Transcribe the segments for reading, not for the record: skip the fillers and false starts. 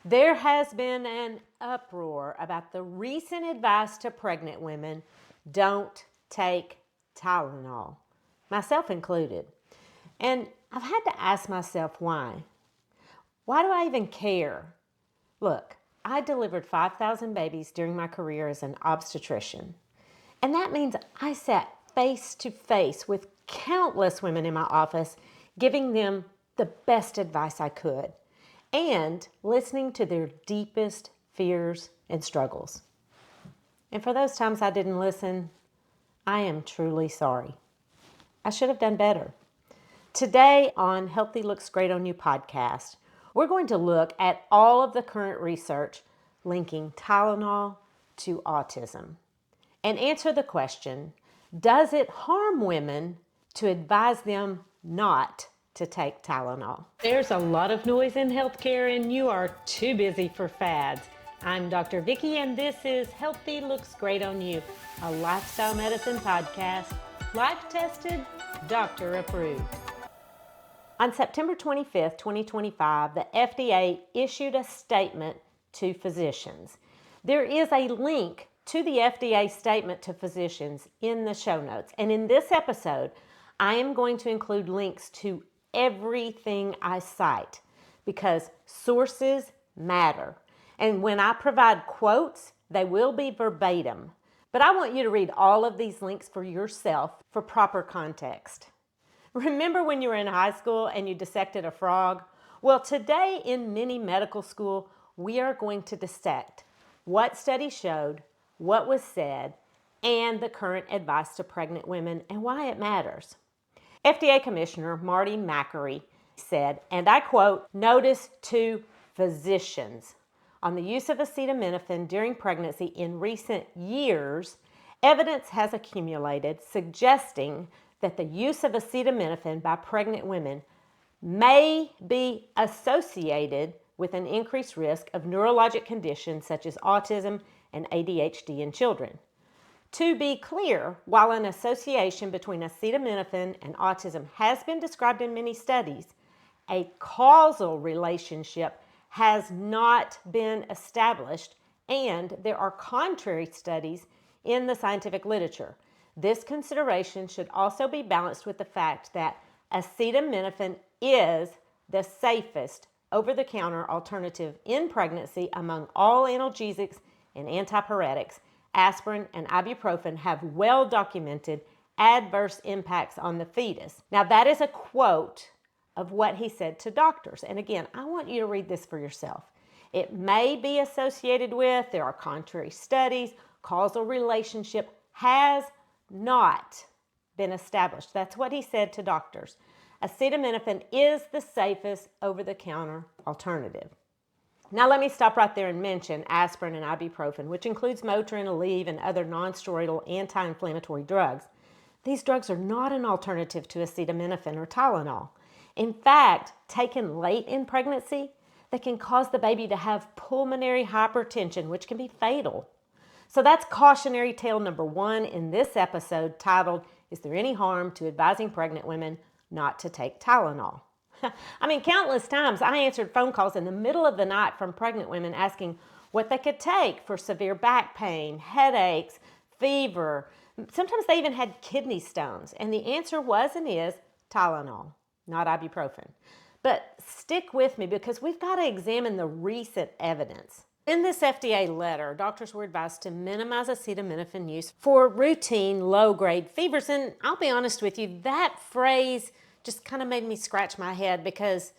There has been an uproar about the recent advice to pregnant women: don't take Tylenol, myself included. And I've had to ask myself why. Why do I even care? Look, I delivered 5,000 babies during my career as an obstetrician. And that means I sat face to face with countless women in my office, giving them the best advice I could and listening to their deepest fears and struggles. And for those times I didn't listen, I am truly sorry. I should have done better. Today on Healthy Looks Great on You podcast, we're going to look at all of the current research linking Tylenol to autism and answer the question, does it harm women to advise them not to take Tylenol? There's a lot of noise in healthcare and you are too busy for fads. I'm Dr. Vickie and this is Healthy Looks Great on You, a lifestyle medicine podcast, life-tested, doctor-approved. On September 25th, 2025, the FDA issued a statement to physicians. There is a link to the FDA statement to physicians in the show notes. And in this episode, I am going to include links to everything I cite because sources matter. And when I provide quotes, they will be verbatim. But I want you to read all of these links for yourself for proper context. Remember when you were in high school and you dissected a frog? Well, today in many medical school, we are going to dissect what studies showed, what was said, and the current advice to pregnant women and why it matters. FDA Commissioner Marty Makary said, and I quote, "Notice to physicians on the use of acetaminophen during pregnancy in recent years, evidence has accumulated suggesting that the use of acetaminophen by pregnant women may be associated with an increased risk of neurologic conditions such as autism and ADHD in children. To be clear, while an association between acetaminophen and autism has been described in many studies, a causal relationship has not been established, and there are contrary studies in the scientific literature. This consideration should also be balanced with the fact that acetaminophen is the safest over-the-counter alternative in pregnancy among all analgesics and antipyretics. Aspirin and ibuprofen have well-documented adverse impacts on the fetus." Now that is a quote of what he said to doctors. And again, I want you to read this for yourself. It may be associated with, there are contrary studies, causal relationship has not been established. That's what he said to doctors. Acetaminophen is the safest over-the-counter alternative. Now let me stop right there and mention aspirin and ibuprofen, which includes Motrin, Aleve, and other non-steroidal anti-inflammatory drugs. These drugs are not an alternative to acetaminophen or Tylenol. In fact, taken late in pregnancy, they can cause the baby to have pulmonary hypertension, which can be fatal. So that's cautionary tale number one in this episode titled, "Is there any harm to advising pregnant women not to take Tylenol?" I mean, countless times I answered phone calls in the middle of the night from pregnant women asking what they could take for severe back pain, headaches, fever. Sometimes they even had kidney stones. And the answer was and is Tylenol, not ibuprofen. But stick with me because we've got to examine the recent evidence. In this FDA letter, doctors were advised to minimize acetaminophen use for routine low-grade fevers. And I'll be honest with you, that phrase just kind of made me scratch my head because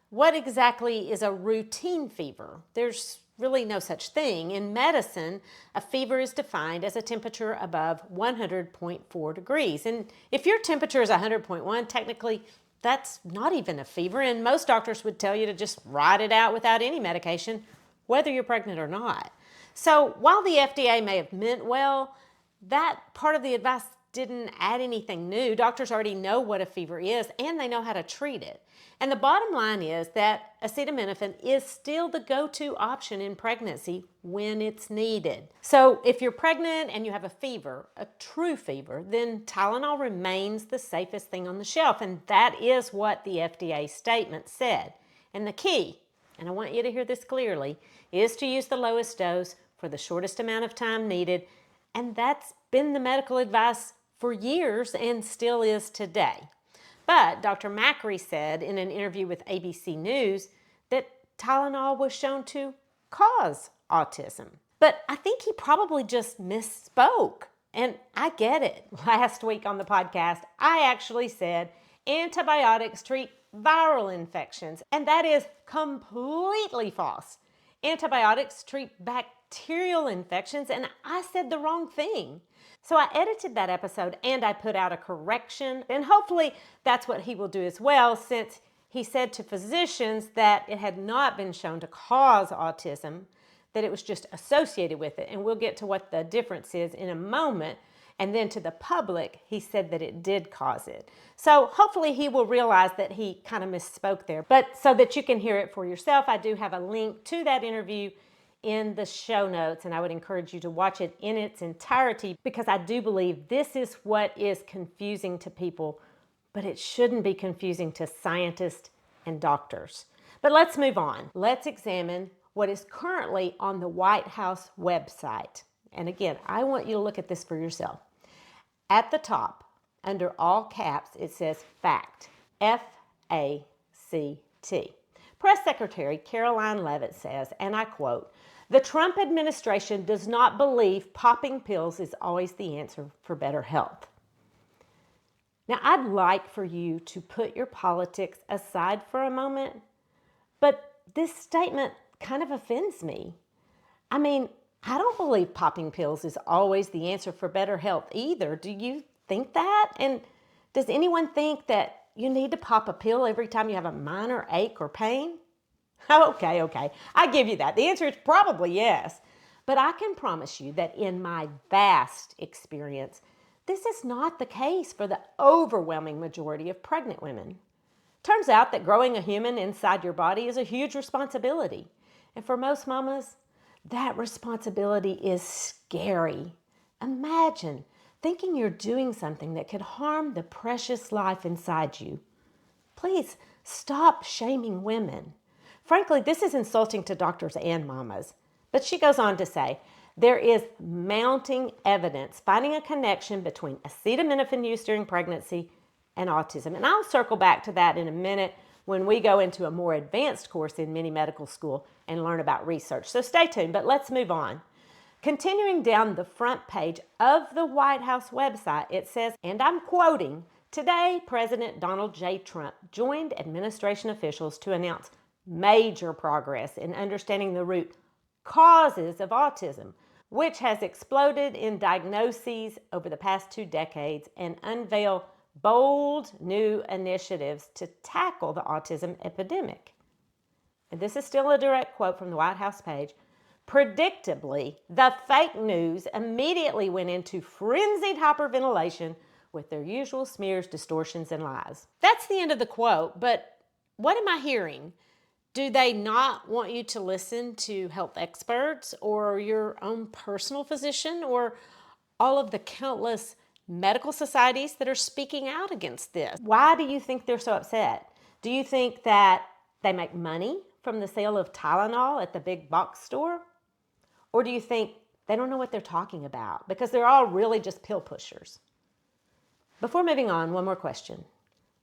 what exactly is a routine fever? There's really no such thing. In medicine, a fever is defined as a temperature above 100.4 degrees. And if your temperature is 100.1, technically that's not even a fever. And most doctors would tell you to just ride it out without any medication, whether you're pregnant or not. So while the FDA may have meant well, that part of the advice didn't add anything new. Doctors already know what a fever is and they know how to treat it. And the bottom line is that acetaminophen is still the go-to option in pregnancy when it's needed. So if you're pregnant and you have a fever, a true fever, then Tylenol remains the safest thing on the shelf. And that is what the FDA statement said. And the key, and I want you to hear this clearly, is to use the lowest dose for the shortest amount of time needed, and that's been the medical advice for years and still is today. But Dr. Macri said in an interview with ABC News that Tylenol was shown to cause autism. But I think he probably just misspoke. And I get it. Last week on the podcast, I actually said antibiotics treat viral infections, and that is completely false. Antibiotics treat bacterial infections, and I said the wrong thing. So I edited that episode and I put out a correction, and hopefully that's what he will do as well, since he said to physicians that it had not been shown to cause autism, that it was just associated with it. And we'll get to what the difference is in a moment. And then to the public, he said that it did cause it. So hopefully he will realize that he kind of misspoke there. But so that you can hear it for yourself, I do have a link to that interview in the show notes, and I would encourage you to watch it in its entirety, because I do believe this is what is confusing to people, but it shouldn't be confusing to scientists and doctors. But let's move on. Let's examine what is currently on the White House website. And again, I want you to look at this for yourself. At the top, under all caps, it says FACT, F-A-C-T. Press Secretary Caroline Leavitt says, and I quote, "The Trump administration does not believe popping pills is always the answer for better health." Now, I'd like for you to put your politics aside for a moment, but this statement kind of offends me. I mean, I don't believe popping pills is always the answer for better health either. Do you think that? And does anyone think that you need to pop a pill every time you have a minor ache or pain? Okay. I give you that. The answer is probably yes. But I can promise you that in my vast experience, this is not the case for the overwhelming majority of pregnant women. Turns out that growing a human inside your body is a huge responsibility. And for most mamas, that responsibility is scary. Imagine thinking you're doing something that could harm the precious life inside you. Please stop shaming women. Frankly, this is insulting to doctors and mamas. But she goes on to say, there is mounting evidence finding a connection between acetaminophen use during pregnancy and autism. And I'll circle back to that in a minute when we go into a more advanced course in mini medical school and learn about research. So stay tuned, but let's move on. Continuing down the front page of the White House website, it says, and I'm quoting, "Today, President Donald J. Trump joined administration officials to announce major progress in understanding the root causes of autism, which has exploded in diagnoses over the past 2 decades, and unveil bold new initiatives to tackle the autism epidemic." And this is still a direct quote from the White House page. Predictably, the fake news immediately went into frenzied hyperventilation with their usual smears, distortions, and lies. That's the end of the quote, but what am I hearing? Do they not want you to listen to health experts or your own personal physician or all of the countless medical societies that are speaking out against this? Why do you think they're so upset? Do you think that they make money from the sale of Tylenol at the big box store? Or do you think they don't know what they're talking about because they're all really just pill pushers? Before moving on, one more question.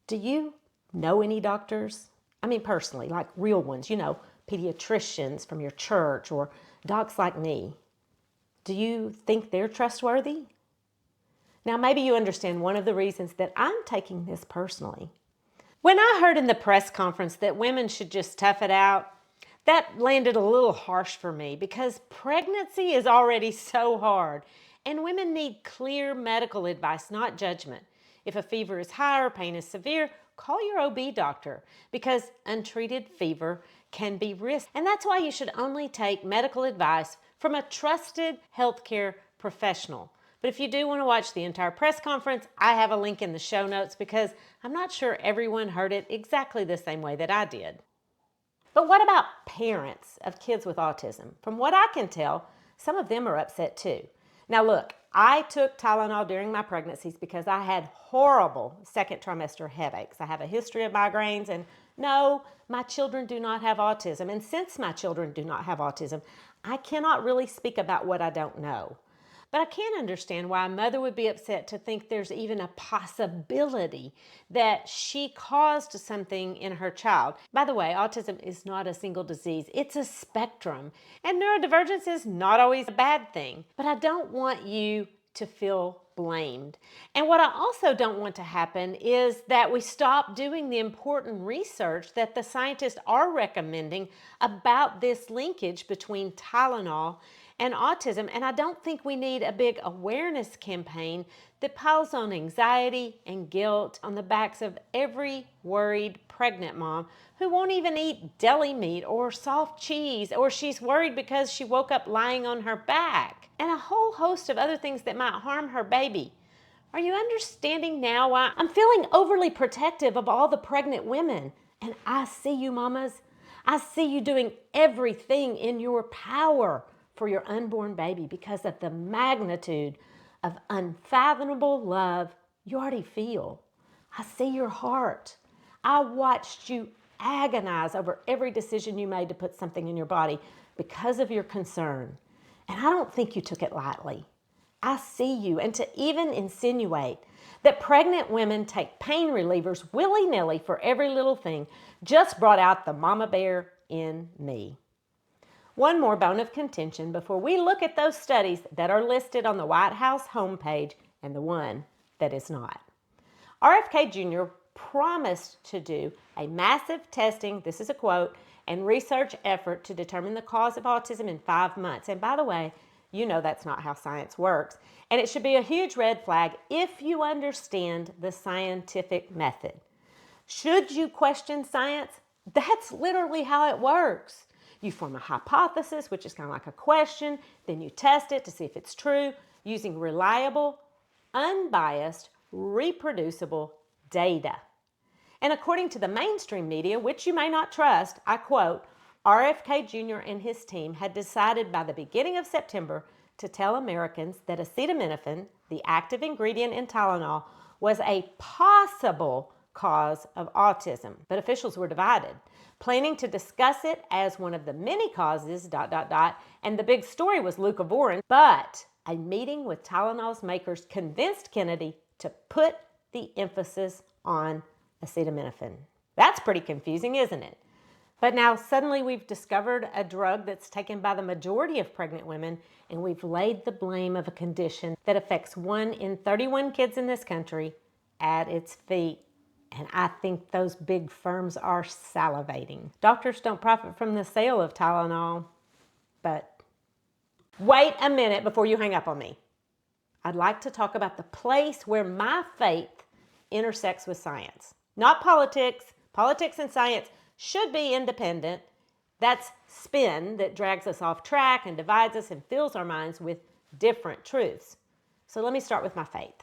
Do you know any doctors? I mean, personally, like real ones, pediatricians from your church or docs like me. Do you think they're trustworthy? Now, maybe you understand one of the reasons that I'm taking this personally. When I heard in the press conference that women should just tough it out, that landed a little harsh for me because pregnancy is already so hard and women need clear medical advice, not judgment. If a fever is high or pain is severe, call your OB doctor because untreated fever can be risky. And that's why you should only take medical advice from a trusted healthcare professional. But if you do want to watch the entire press conference, I have a link in the show notes because I'm not sure everyone heard it exactly the same way that I did. But what about parents of kids with autism? From what I can tell, some of them are upset too. Now look, I took Tylenol during my pregnancies because I had horrible second trimester headaches. I have a history of migraines and No, my children do not have autism. And since my children do not have autism, I cannot really speak about what I don't know. But I can understand why a mother would be upset to think there's even a possibility that she caused something in her child. By the way, autism is not a single disease, it's a spectrum. And neurodivergence is not always a bad thing. But I don't want you to feel blamed. And what I also don't want to happen is that we stop doing the important research that the scientists are recommending about this linkage between Tylenol and autism. And I don't think we need a big awareness campaign that piles on anxiety and guilt on the backs of every worried pregnant mom who won't even eat deli meat or soft cheese, or she's worried because she woke up lying on her back, and a whole host of other things that might harm her baby. Are you understanding now why I'm feeling overly protective of all the pregnant women? And I see you, mamas. I see you doing everything in your power for your unborn baby because of the magnitude of unfathomable love you already feel. I see your heart. I watched you agonize over every decision you made to put something in your body because of your concern. And I don't think you took it lightly. I see you. And to even insinuate that pregnant women take pain relievers willy-nilly for every little thing just brought out the mama bear in me. One more bone of contention before we look at those studies that are listed on the White House homepage and the one that is not. RFK Jr. promised to do a massive testing, this is a quote, and research effort to determine the cause of autism in 5 months. And by the way, you know that's not how science works. And it should be a huge red flag if you understand the scientific method. Should you question science? That's literally how it works. You form a hypothesis, which is kind of like a question, then you test it to see if it's true using reliable, unbiased, reproducible data. And according to the mainstream media, which you may not trust, I quote, RFK Jr. and his team had decided by the beginning of September to tell Americans that acetaminophen, the active ingredient in Tylenol, was a possible cause of autism. But officials were divided, planning to discuss it as one of the many causes, and the big story was leucovorin, but a meeting with Tylenol's makers convinced Kennedy to put the emphasis on acetaminophen. That's pretty confusing, isn't it? But now suddenly we've discovered a drug that's taken by the majority of pregnant women, and we've laid the blame of a condition that affects 1 in 31 kids in this country at its feet. And I think those big firms are salivating. Doctors don't profit from the sale of Tylenol, but wait a minute before you hang up on me. I'd like to talk about the place where my faith intersects with science. Not politics. Politics and science should be independent. That's spin that drags us off track and divides us and fills our minds with different truths. So let me start with my faith.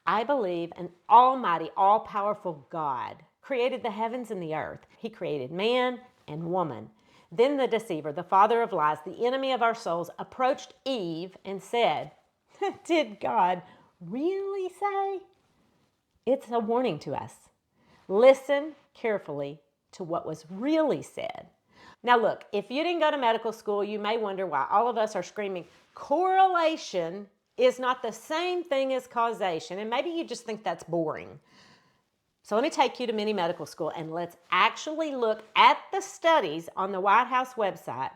I believe an almighty, all-powerful God created the heavens and the earth. He created man and woman. Then the deceiver, the father of lies, the enemy of our souls, approached Eve and said, did God really say? It's a warning to us. Listen carefully to what was really said. Now look, if you didn't go to medical school, you may wonder why all of us are screaming, correlation is not the same thing as causation, and maybe you just think that's boring. So let me take you to mini medical school and let's actually look at the studies on the White House website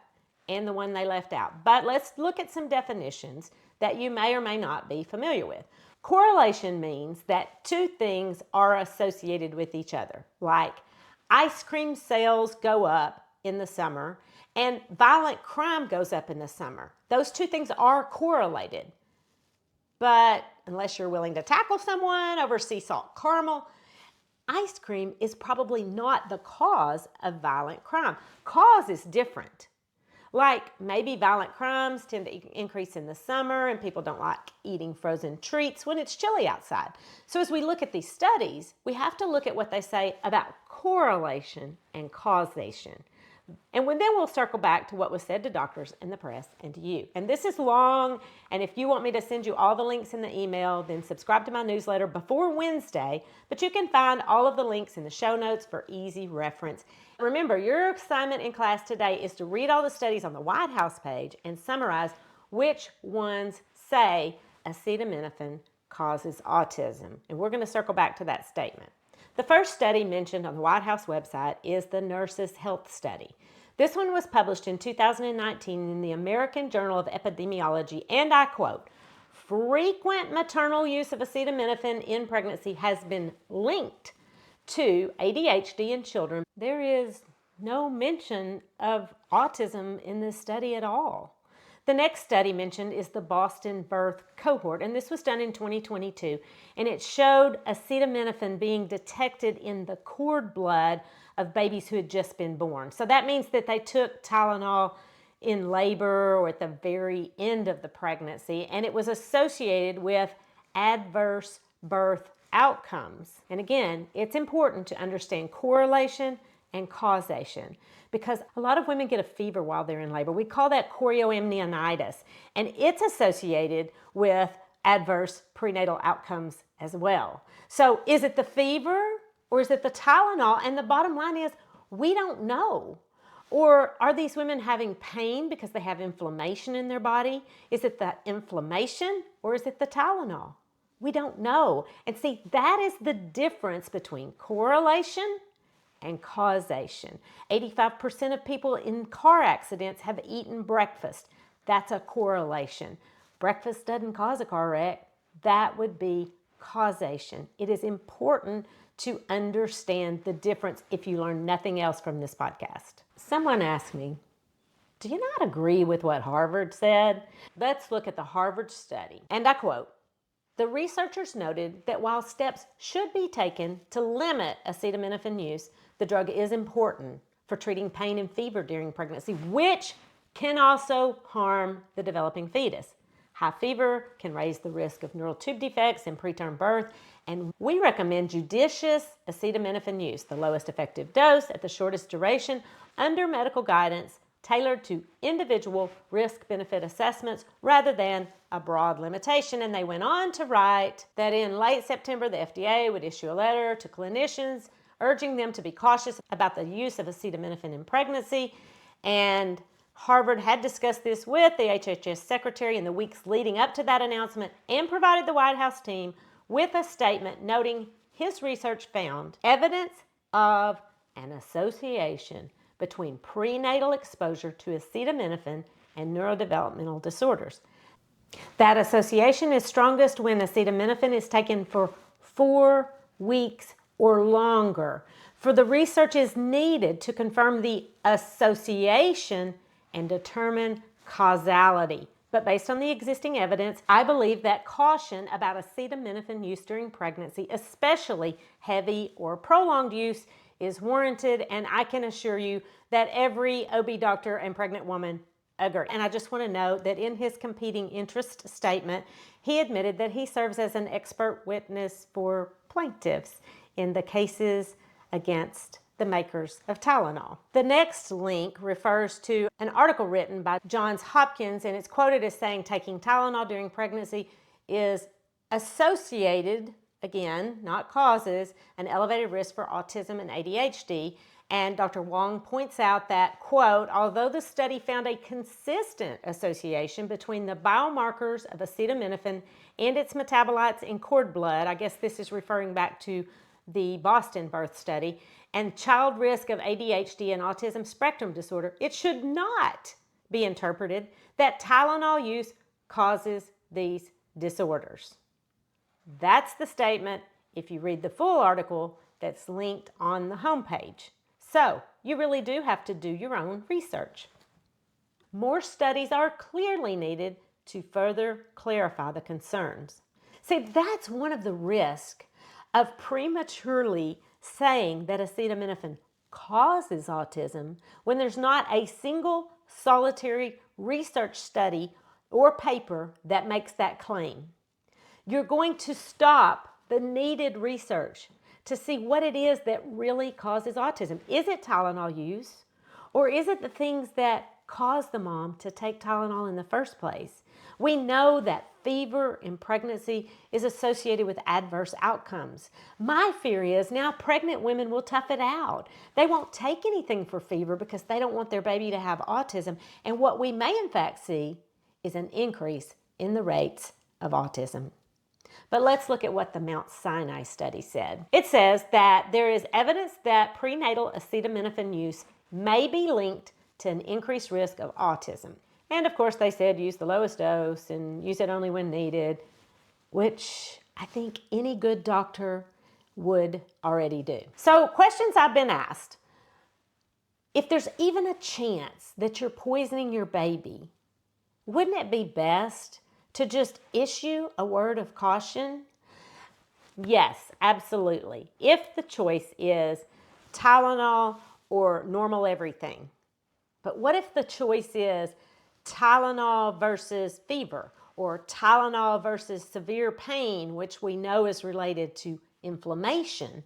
and the one they left out. But let's look at some definitions that you may or may not be familiar with. Correlation means that two things are associated with each other, like ice cream sales go up in the summer and violent crime goes up in the summer. Those two things are correlated. But unless you're willing to tackle someone over sea salt caramel, ice cream is probably not the cause of violent crime. Cause is different. Like maybe violent crimes tend to increase in the summer and people don't like eating frozen treats when it's chilly outside. So as we look at these studies, we have to look at what they say about correlation and causation. And then we'll circle back to what was said to doctors and the press and to you. And this is long, and if you want me to send you all the links in the email, then subscribe to my newsletter before Wednesday, but you can find all of the links in the show notes for easy reference. Remember, your assignment in class today is to read all the studies on the White House page and summarize which ones say acetaminophen causes autism. And we're going to circle back to that statement. The first study mentioned on the White House website is the Nurses' Health Study. This one was published in 2019 in the American Journal of Epidemiology, and I quote, "Frequent maternal use of acetaminophen in pregnancy has been linked to ADHD in children." There is no mention of autism in this study at all. The next study mentioned is the Boston Birth Cohort, and this was done in 2022, and it showed acetaminophen being detected in the cord blood of babies who had just been born. So that means that they took Tylenol in labor or at the very end of the pregnancy, and it was associated with adverse birth outcomes. And again, it's important to understand correlation and causation, because a lot of women get a fever while they're in labor. We call that chorioamnionitis, and it's associated with adverse prenatal outcomes as well. So is it the fever or is it the Tylenol? And the bottom line is, we don't know. Or are these women having pain because they have inflammation in their body? Is it the inflammation or is it the Tylenol? We don't know. And see, that is the difference between correlation and causation. 85% of people in car accidents have eaten breakfast. That's a correlation. Breakfast doesn't cause a car wreck. That would be causation. It is important to understand the difference if you learn nothing else from this podcast. Someone asked me, do you not agree with what Harvard said? Let's look at the Harvard study. And I quote, "The researchers noted that while steps should be taken to limit acetaminophen use, the drug is important for treating pain and fever during pregnancy, which can also harm the developing fetus. High fever can raise the risk of neural tube defects in preterm birth, and we recommend judicious acetaminophen use, the lowest effective dose at the shortest duration, under medical guidance tailored to individual risk-benefit assessments rather than a broad limitation." And they went on to write that in late September, the FDA would issue a letter to clinicians urging them to be cautious about the use of acetaminophen in pregnancy. And Harvard had discussed this with the HHS secretary in the weeks leading up to that announcement and provided the White House team with a statement noting his research found evidence of an association between prenatal exposure to acetaminophen and neurodevelopmental disorders. That association is strongest when acetaminophen is taken for 4 weeks or longer. For the research is needed to confirm the association and determine causality. But based on the existing evidence, I believe that caution about acetaminophen use during pregnancy, especially heavy or prolonged use, is warranted, and I can assure you that every OB doctor and pregnant woman agree. And I just want to note that in his competing interest statement, he admitted that he serves as an expert witness for plaintiffs in the cases against the makers of Tylenol. The next link refers to an article written by Johns Hopkins, and it's quoted as saying taking Tylenol during pregnancy is associated, again, not causes, an elevated risk for autism and ADHD. And Dr. Wong points out that, quote, "Although the study found a consistent association between the biomarkers of acetaminophen and its metabolites in cord blood," I guess this is referring back to the Boston birth study, "and child risk of ADHD and autism spectrum disorder, it should not be interpreted that Tylenol use causes these disorders." That's the statement if you read the full article that's linked on the homepage. So you really do have to do your own research. More studies are clearly needed to further clarify the concerns. See, that's one of the risks of prematurely saying that acetaminophen causes autism when there's not a single solitary research study or paper that makes that claim. You're going to stop the needed research to see what it is that really causes autism. Is it Tylenol use? Or is it the things that cause the mom to take Tylenol in the first place? We know that fever in pregnancy is associated with adverse outcomes. My fear is now pregnant women will tough it out. They won't take anything for fever because they don't want their baby to have autism. And what we may in fact see is an increase in the rates of autism. But let's look at what the Mount Sinai study said. It says that there is evidence that prenatal acetaminophen use may be linked to an increased risk of autism. And of course they said use the lowest dose and use it only when needed, which I think any good doctor would already do. So questions I've been asked. If there's even a chance that you're poisoning your baby, wouldn't it be best to just issue a word of caution? Yes, absolutely. If the choice is Tylenol or normal everything. But what if the choice is Tylenol versus fever or Tylenol versus severe pain, which we know is related to inflammation?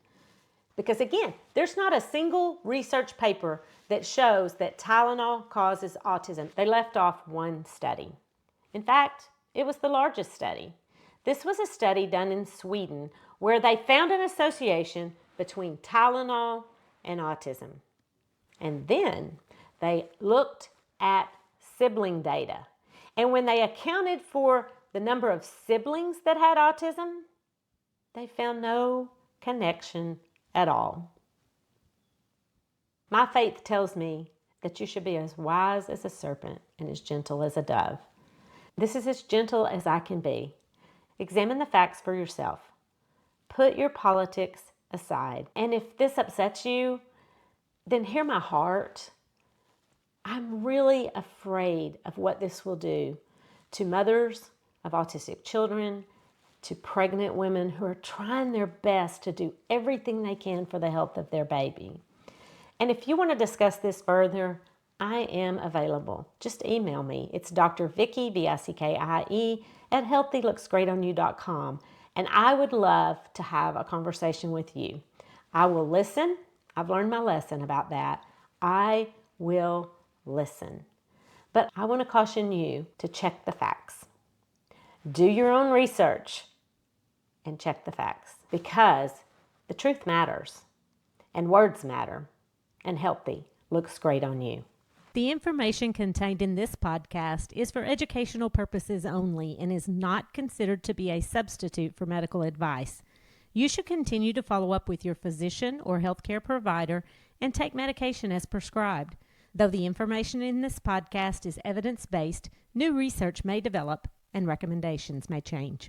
Because again, there's not a single research paper that shows that Tylenol causes autism. They left off one study. In fact, it was the largest study. This was a study done in Sweden where they found an association between Tylenol and autism. And then they looked at sibling data. And when they accounted for the number of siblings that had autism, they found no connection at all. My faith tells me that you should be as wise as a serpent and as gentle as a dove. This is as gentle as I can be. Examine the facts for yourself. Put your politics aside. And if this upsets you, then hear my heart. I'm really afraid of what this will do to mothers of autistic children, to pregnant women who are trying their best to do everything they can for the health of their baby. And if you want to discuss this further, I am available. Just email me. It's Dr. Vickie, Vickie, at healthylooksgreatonyou.com. And I would love to have a conversation with you. I will listen. I've learned my lesson about that. I will listen. But I want to caution you to check the facts. Do your own research and check the facts, because the truth matters and words matter, and healthy looks great on you. The information contained in this podcast is for educational purposes only and is not considered to be a substitute for medical advice. You should continue to follow up with your physician or healthcare provider and take medication as prescribed. Though the information in this podcast is evidence-based, new research may develop and recommendations may change.